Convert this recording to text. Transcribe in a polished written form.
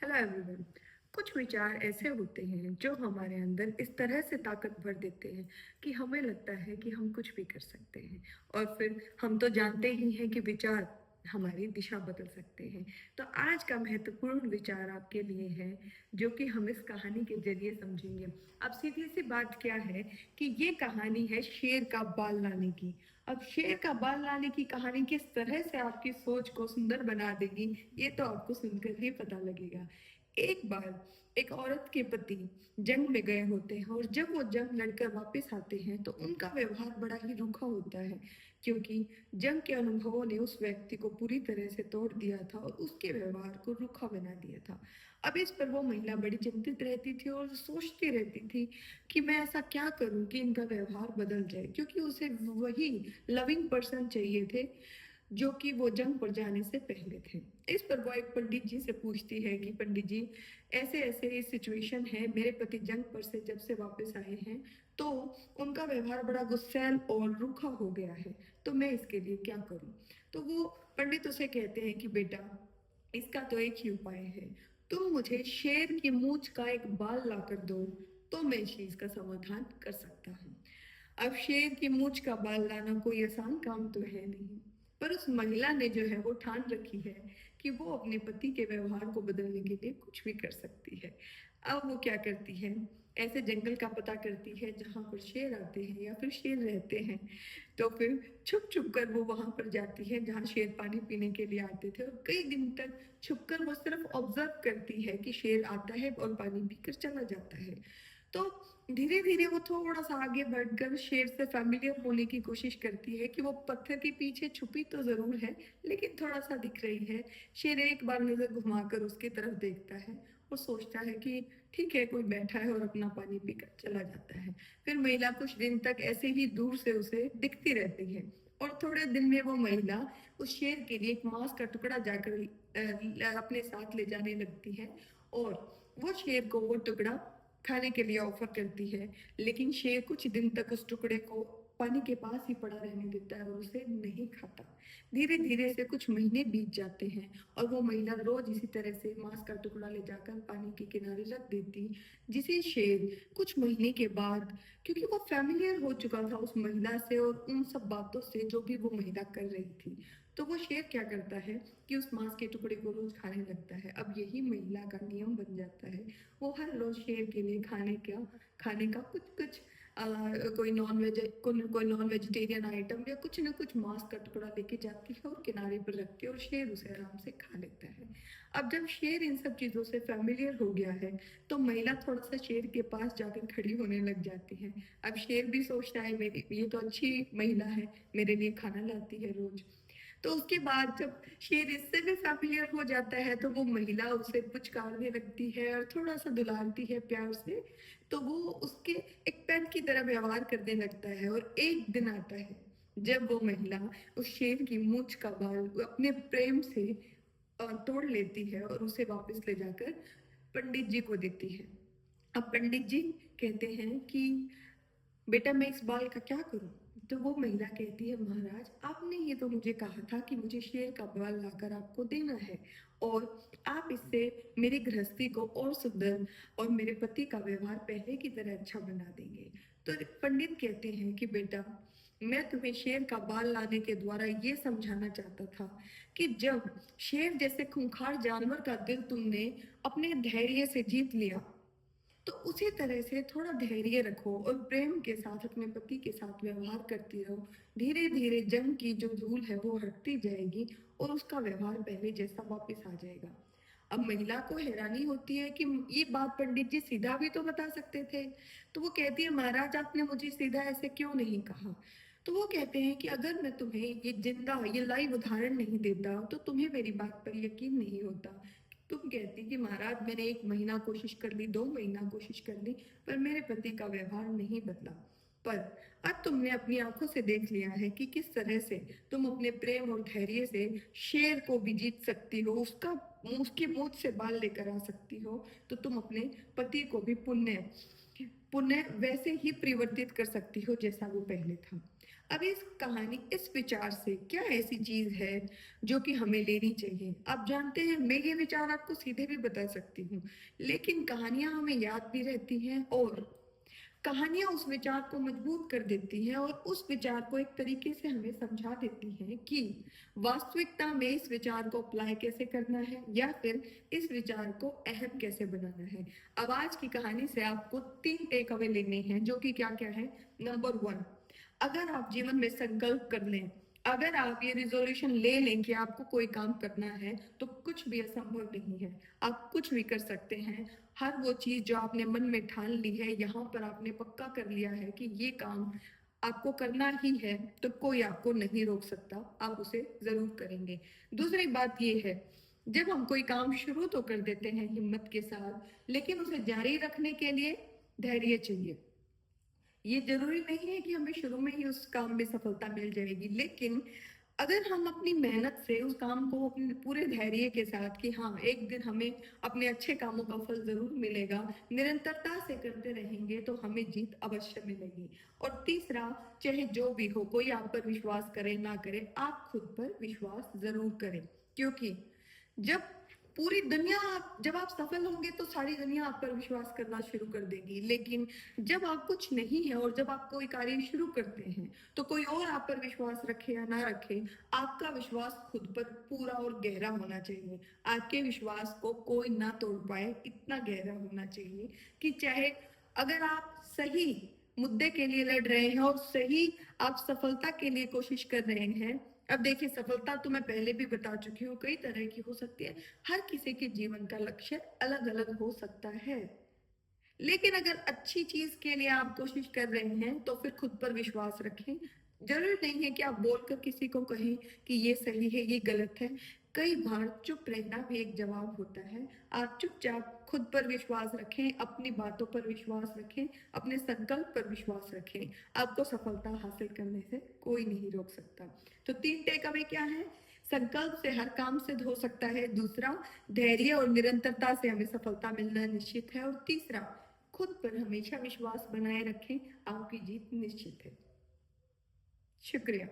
Hello everyone. कुछ विचार ऐसे होते हैं जो हमारे अंदर इस तरह से ताकत भर देते हैं कि हमें लगता है कि हम कुछ भी कर सकते हैं। और फिर हम तो जानते ही हैं कि विचार हमारी दिशा बदल सकते हैं। तो आज का महत्वपूर्ण विचार आपके लिए है, जो कि हम इस कहानी के जरिए समझेंगे। अब सीधी सी बात क्या है कि ये कहानी है शेर का बाल लाने की। अब शेर का बाल लाने की कहानी किस तरह से आपकी सोच को सुंदर बना देगी, ये तो आपको सुनकर ही पता लगेगा। एक बार एक औरत के पति जंग में गए होते हैं, और जब वो जंग लड़कर वापस आते हैं तो उनका व्यवहार बड़ा ही रूखा होता है, क्योंकि जंग के अनुभवों ने उस व्यक्ति को पूरी तरह से तोड़ दिया था और उसके व्यवहार को रूखा बना दिया था। अब इस पर वो महिला बड़ी चिंतित रहती थी और सोचती रहती थी कि मैं ऐसा क्या करूं कि इनका व्यवहार बदल जाए, क्योंकि उसे वही लविंग पर्सन चाहिए थे जो कि वो जंग पर जाने से पहले थे। इस पर वो एक पंडित जी से पूछती है कि पंडित जी, ऐसे ऐसे ये सिचुएशन है, मेरे पति जंग पर से जब से वापस आए हैं तो उनका व्यवहार बड़ा गुस्सैल और रूखा हो गया है, तो मैं इसके लिए क्या करूं। तो वो पंडित उसे कहते हैं कि बेटा, इसका तो एक ही उपाय है, तुम मुझे शेर की मूंछ का एक बाल ला कर दो, तो मैं इस चीज का समाधान कर सकता हूँ। अब शेर की मूंछ का बाल लाना कोई आसान काम तो है नहीं, पर उस महिला ने जो है वो ठान रखी है कि वो अपने पति के व्यवहार को बदलने के लिए कुछ भी कर सकती है। अब वो क्या करती है, ऐसे जंगल का पता करती है जहां पर शेर आते हैं या फिर शेर रहते हैं। तो फिर छुप छुप कर वो वहां पर जाती है जहां शेर पानी पीने के लिए आते थे, और कई दिन तक छुप कर वो सिर्फ ऑब्जर्व करती है कि शेर आता है और पानी पीकर चला जाता है। तो धीरे धीरे वो थोड़ा सा आगे बढ़कर शेर से फैमिलियर होने की कोशिश करती है कि वो पत्थर के पीछे छुपी तो जरूर है, लेकिन थोड़ा सा दिख रही है। शेर एक बार नजर घुमाकर उसकी तरफ देखता है और सोचता है कि ठीक है, कोई बैठा है, और अपना पानी पीकर चला जाता है। फिर महिला कुछ दिन तक ऐसे ही दूर से उसे दिखती रहती है, और थोड़े दिन में वो महिला उस शेर के लिए एक मांस का टुकड़ा जाकर अपने साथ ले जाने लगती है, और वो शेर को वो टुकड़ा खाने के लिए ऑफर करती है। लेकिन शेर कुछ दिन तक उस टुकड़े को पानी के पास ही पड़ा रहने देता है और उसे नहीं खाता। धीरे धीरे से कुछ महीने बीत जाते हैं, और वो महिला रोज इसी तरह से मांस का टुकड़ा ले जाकर पानी के किनारे रख देती, जिसे शेर कुछ महीने के बाद, क्योंकि वो फैमिलियर हो चुका था उस महिला से और उन सब बातों से जो भी वो महिला कर रही थी, तो वो शेर क्या करता है कि उस मांस के टुकड़े को रोज खाने लगता है। अब यही महिला का नियम बन जाता है। वो हर रोज शेर के लिए खाने का कुछ कुछ कोई नॉन वेजिटेरियन आइटम या कुछ ना कुछ मांस का टुकड़ा लेके जाती है और किनारे पर रखती है, और शेर उसे आराम से खा लेता है। अब जब शेर इन सब चीजों से फैमिलियर हो गया है, तो महिला थोड़ा सा शेर के पास जाकर खड़ी होने लग जाती है। अब शेर भी सोचता है, मेरी ये तो अच्छी महिला है, मेरे लिए खाना लाती है रोज। तो उसके बाद जब शेर इससे भी फैमिलियर हो जाता है, तो वो महिला उसे पुचकारने लगती है और थोड़ा सा दुलारती है प्यार से। तो वो उसके एक पेट की तरह व्यवहार करने लगता है, और एक दिन आता है जब वो महिला उस शेर की मूंछ का बाल अपने प्रेम से तोड़ लेती है और उसे वापस ले जाकर पंडित जी को देती है। अब पंडित जी कहते हैं कि बेटा, मैं इस बाल का क्या करूं। तो वो महिला कहती है, महाराज, आपने ये तो मुझे कहा था कि मुझे शेर का बाल लाकर आपको देना है, और आप इससे मेरी गृहस्थी को और सुंदर और मेरे पति का व्यवहार पहले की तरह अच्छा बना देंगे। तो पंडित कहते हैं कि बेटा, मैं तुम्हें शेर का बाल लाने के द्वारा ये समझाना चाहता था कि जब शेर जैसे खूंखार जानवर का दिल तुमने अपने धैर्य से जीत लिया, तो उसी तरह से थोड़ा धैर्य रखो और प्रेम के साथ अपने पति के साथ व्यवहार करती रहो। धीरे धीरे जंग की जो धूल है वो हटती जाएगी, और उसका व्यवहार पहले जैसा वापस आ जाएगा। अब महिला को हैरानी होती है कि ये बात पंडित जी सीधा भी तो बता सकते थे। तो वो कहती है, महाराज, आपने मुझे सीधा ऐसे क्यों नहीं कहा। तो वो कहते हैं कि अगर मैं तुम्हें ये जिंदा ये लाइव उदाहरण नहीं देता तो तुम्हें मेरी बात पर यकीन नहीं होता। तुम कहती कि महाराज, मैंने 1 महीना कोशिश कर ली, 2 महीना कोशिश कर ली, पर मेरे पति का व्यवहार नहीं बदला। पर अब तुमने अपनी आंखों से देख लिया है कि किस तरह से तुम अपने प्रेम और धैर्य से शेर को भी जीत सकती हो, उसकी मूंछ से बाल लेकर आ सकती हो। तो तुम अपने पति को भी पुण्य पुण्य वैसे ही परिवर्तित कर सकती हो जैसा वो पहले था। अब इस कहानी इस विचार से क्या ऐसी चीज है जो कि हमें लेनी चाहिए? आप जानते हैं, मैं ये विचार आपको सीधे भी बता सकती हूँ, लेकिन कहानियां हमें याद भी रहती हैं और कहानियां उस विचार को मजबूत कर देती हैं और उस विचार को एक तरीके से हमें समझा देती हैं कि वास्तविकता में इस विचार को अप्लाई कैसे करना है या फिर इस विचार को अहम कैसे बनाना है। अब आज की कहानी से आपको 3 टेक अवे लेने हैं, जो कि क्या क्या है। नंबर 1, अगर आप जीवन में संकल्प कर लें, अगर आप ये रिजोल्यूशन ले लें कि आपको कोई काम करना है, तो कुछ भी असंभव नहीं है। आप कुछ भी कर सकते हैं। हर वो चीज जो आपने मन में ठान ली है, यहाँ पर आपने पक्का कर लिया है कि ये काम आपको करना ही है, तो कोई आपको नहीं रोक सकता, आप उसे जरूर करेंगे। दूसरी बात ये है, जब हम कोई काम शुरू तो कर देते हैं हिम्मत के साथ, लेकिन उसे जारी रखने के लिए धैर्य चाहिए। ये जरूरी नहीं है कि हमें शुरू में ही उस काम में सफलता मिल जाएगी, लेकिन अगर हम अपनी मेहनत से उस काम को अपने पूरे धैर्य के साथ कि हाँ, एक दिन हमें अपने अच्छे कामों का फल जरूर मिलेगा, निरंतरता से करते रहेंगे तो हमें जीत अवश्य मिलेगी। और तीसरा, चाहे जो भी हो, कोई आप पर विश्वास करे ना करे, आप खुद पर विश्वास जरूर करें, क्योंकि जब पूरी दुनिया जब आप सफल होंगे तो सारी दुनिया आप पर विश्वास करना शुरू कर देगी, लेकिन जब आप कुछ नहीं है और जब आप कोई कार्य शुरू करते हैं, तो कोई और आप पर विश्वास रखे या ना रखे, आपका विश्वास खुद पर पूरा और गहरा होना चाहिए। आपके विश्वास को कोई ना तोड़ पाए, इतना गहरा होना चाहिए कि चाहे अगर आप सही मुद्दे के लिए लड़ रहे हैं और सही आप सफलता के लिए कोशिश कर रहे हैं। अब देखिए, सफलता तो मैं पहले भी बता चुकी हूँ, कई तरह की हो सकती है। हर किसी के जीवन का लक्ष्य अलग अलग हो सकता है, लेकिन अगर अच्छी चीज के लिए आप कोशिश कर रहे हैं तो फिर खुद पर विश्वास रखें। जरूर नहीं है कि आप बोलकर किसी को कहें कि ये सही है, ये गलत है। कई बार चुप रहना भी एक जवाब होता है। आप चुपचाप खुद पर विश्वास रखें, अपनी बातों पर विश्वास रखें, अपने संकल्प पर विश्वास रखें। आपको सफलता हासिल करने से कोई नहीं रोक सकता। तो 3 टेक अवे क्या है? संकल्प से हर काम सिद्ध हो सकता है। दूसरा, धैर्य और निरंतरता से हमें सफलता मिलना निश्चित है। और तीसरा, खुद पर हमेशा विश्वास बनाए रखें, आपकी जीत निश्चित है। शुक्रिया।